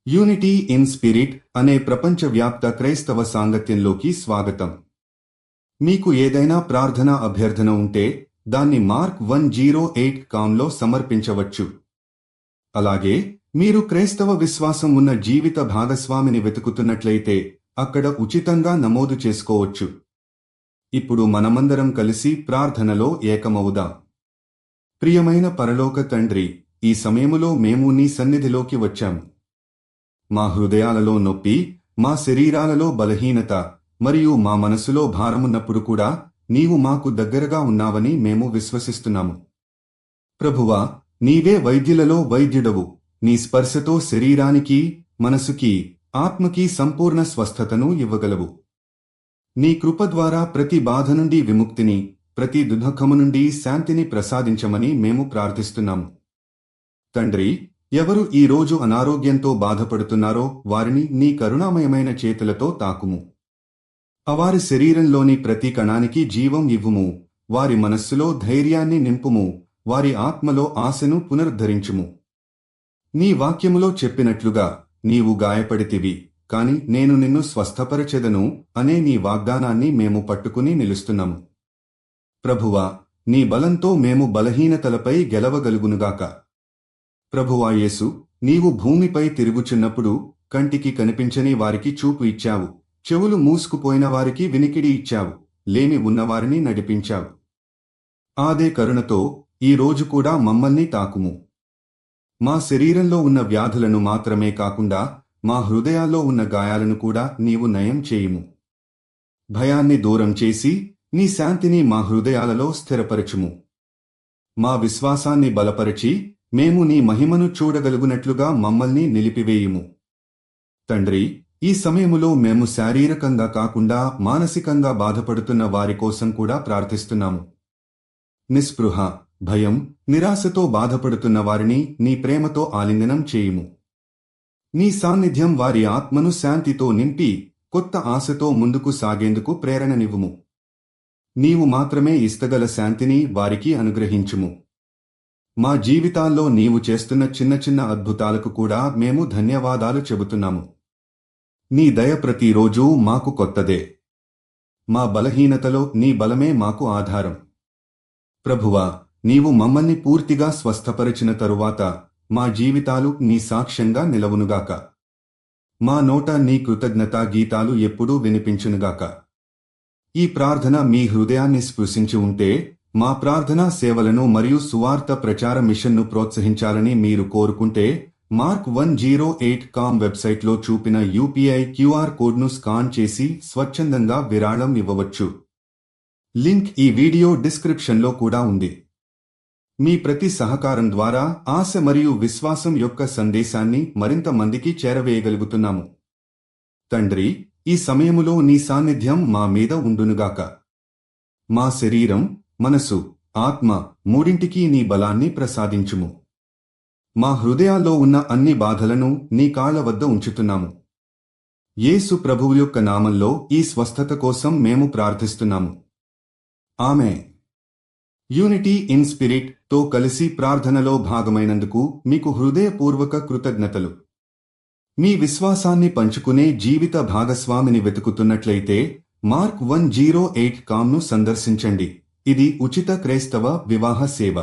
Unity in spirit అనే ప్రపంచవ్యాప్త క్రైస్తవ సాంగత్యంలోకి స్వాగతం. మీకు ఏదైనా ప్రార్థన అభ్యర్థన ఉంటే దాన్ని mark108.com సమర్పించవచ్చు. అలాగే మీరు క్రైస్తవ విశ్వాసం ఉన్న జీవిత భాగస్వామిని వెతుకుతున్నట్లయితే అక్కడ ఉచితంగా నమోదు చేసుకోవచ్చు. ఇప్పుడు మనమందరం కలిసి ప్రార్థనలో ఏకమవుదాం. ప్రియమైన పరలోక తండ్రి, ఈ సమయములో మేము నీ సన్నిధిలోకి వచ్చాము. మా హృదయాలలో నొప్పి, మా శరీరాలలో బలహీనత మరియు మా మనసులో భారమున్నప్పుడు కూడా నీవు మాకు దగ్గరగా ఉన్నావని మేము విశ్వసిస్తున్నాము. ప్రభువా, నీవే వైద్యులలో వైద్యుడవు. నీ స్పర్శతో శరీరానికి, మనసుకి, ఆత్మకి సంపూర్ణ స్వస్థతను ఇవ్వగలవు. నీ కృప ద్వారా ప్రతి బాధ నుండి విముక్తిని, ప్రతి దుఃఖము నుండి శాంతిని ప్రసాదించమని మేము ప్రార్థిస్తున్నాము. తండ్రి, ఎవరు ఈ రోజు అనారోగ్యంతో బాధపడుతున్నారో వారిని నీ కరుణామయమైన చేతులతో తాకుము. వారి శరీరంలోని ప్రతి కణానికి జీవం ఇవ్వుము. వారి మనస్సులో ధైర్యాన్ని నింపుము. వారి ఆత్మలో ఆశను పునరుద్ధరించుము. నీ వాక్యములో చెప్పినట్లుగా, నీవు గాయపడితివి, కాని నేను నిన్ను స్వస్థపరచెదను అనే నీ వాగ్దానాన్ని మేము పట్టుకుని నిలుస్తున్నాము. ప్రభువా, నీ బలంతో మేము బలహీనతలపై గెలవగలుగునుగాక. ప్రభువా యేసు, నీవు భూమిపై తిరుగుచున్నప్పుడు కంటికి కనిపించని వారికి చూపు ఇచ్చావు, చెవులు మూసుకుపోయిన వారికి వినికిడి ఇచ్చావు, లేమి ఉన్నవారిని నడిపించావు. ఆదే కరుణతో ఈ రోజు కూడా మమ్మల్ని తాకుము. మా శరీరంలో ఉన్న వ్యాధులను మాత్రమే కాకుండా మా హృదయాల్లో ఉన్న గాయాలను కూడా నీవు నయం చేయుము. భయాన్ని దూరం చేసి నీ శాంతిని మా హృదయాలలో స్థిరపరచుము. మా విశ్వాసాన్ని బలపరచి మేము నీ మహిమను చూడగలుగునట్లుగా మమ్మల్ని నిలిపివేయుము. తండ్రి, ఈ సమయములో మేము శారీరకంగా కాకుండా మానసికంగా బాధపడుతున్న వారి కోసం కూడా ప్రార్థిస్తున్నాము. నిస్పృహ, భయం, నిరాశతో బాధపడుతున్న వారిని నీ ప్రేమతో ఆలింగనం చేయుము. నీ సాన్నిధ్యం వారి ఆత్మను శాంతితో నింపి కొత్త ఆశతో ముందుకు సాగేందుకు ప్రేరణనివ్వుము. నీవు మాత్రమే ఇస్తగల శాంతిని వారికి అనుగ్రహించుము. మా జీవితాల్లో నీవు చేస్తున్న చిన్న చిన్న అద్భుతాలకు కూడా మేము ధన్యవాదాలు చెబుతున్నాము. నీ దయ ప్రతిరోజూ మాకు కొత్తదే. మా బలహీనతలో నీ బలమే మాకు ఆధారం. ప్రభువా, నీవు మమ్మల్ని పూర్తిగా స్వస్థపరిచిన తరువాత మా జీవితాలు నీ సాక్ష్యంగా నిలవునుగాక. మా నోట నీ కృతజ్ఞతా గీతాలు ఎప్పుడూ వినిపించునుగాక. ఈ ప్రార్థన మీ హృదయాన్ని స్పృశించి ఉంటే మా ప్రార్థనా సేవలను మరియు సువార్త ప్రచార మిషన్ను ప్రోత్సహించాలని మీరు కోరుకుంటే mark108.com వెబ్సైట్లో చూపిన UPI QR కోడ్ను స్కాన్ చేసి స్వచ్ఛందంగా విరాళం ఇవ్వవచ్చు. లింక్ ఈ వీడియో డిస్క్రిప్షన్లో కూడా ఉంది. మీ ప్రతి సహకారం ద్వారా ఆశ మరియు విశ్వాసం యొక్క సందేశాన్ని మరింత మందికి చేరవేయగలుగుతున్నాము. తండ్రి, ఈ సమయములో నీ సాన్నిధ్యం మా మీద ఉండునుగాక. మా శరీరం, మనసు, ఆత్మ మూడింటికి నీ బలాన్ని ప్రసాదించుము. మా హృదయాల్లో ఉన్న అన్ని బాధలను నీ కాళ్ల వద్ద ఉంచుతున్నాము. యేసు ప్రభువు యొక్క నామంలో ఈ స్వస్థత కోసం మేము ప్రార్థిస్తున్నాము. ఆమేన్. యూనిటీ ఇన్ స్పిరిట్ తో కలిసి ప్రార్థనలో భాగమైనందుకు మీకు హృదయపూర్వక కృతజ్ఞతలు. మీ విశ్వాసాన్ని పంచుకునే జీవిత భాగస్వామిని వెతుకుతున్నట్లయితే mark108.com సందర్శించండి. ఇది ఉచిత క్రైస్తవ వివాహ సేవ.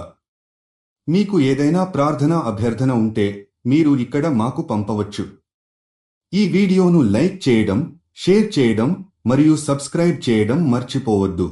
మీకు ఏదైనా ప్రార్థనా అభ్యర్థన ఉంటే మీరు ఇక్కడ మాకు పంపవచ్చు. ఈ వీడియోను లైక్ చేయడం, షేర్ చేయడం మరియు సబ్స్క్రైబ్ చేయడం మర్చిపోవద్దు.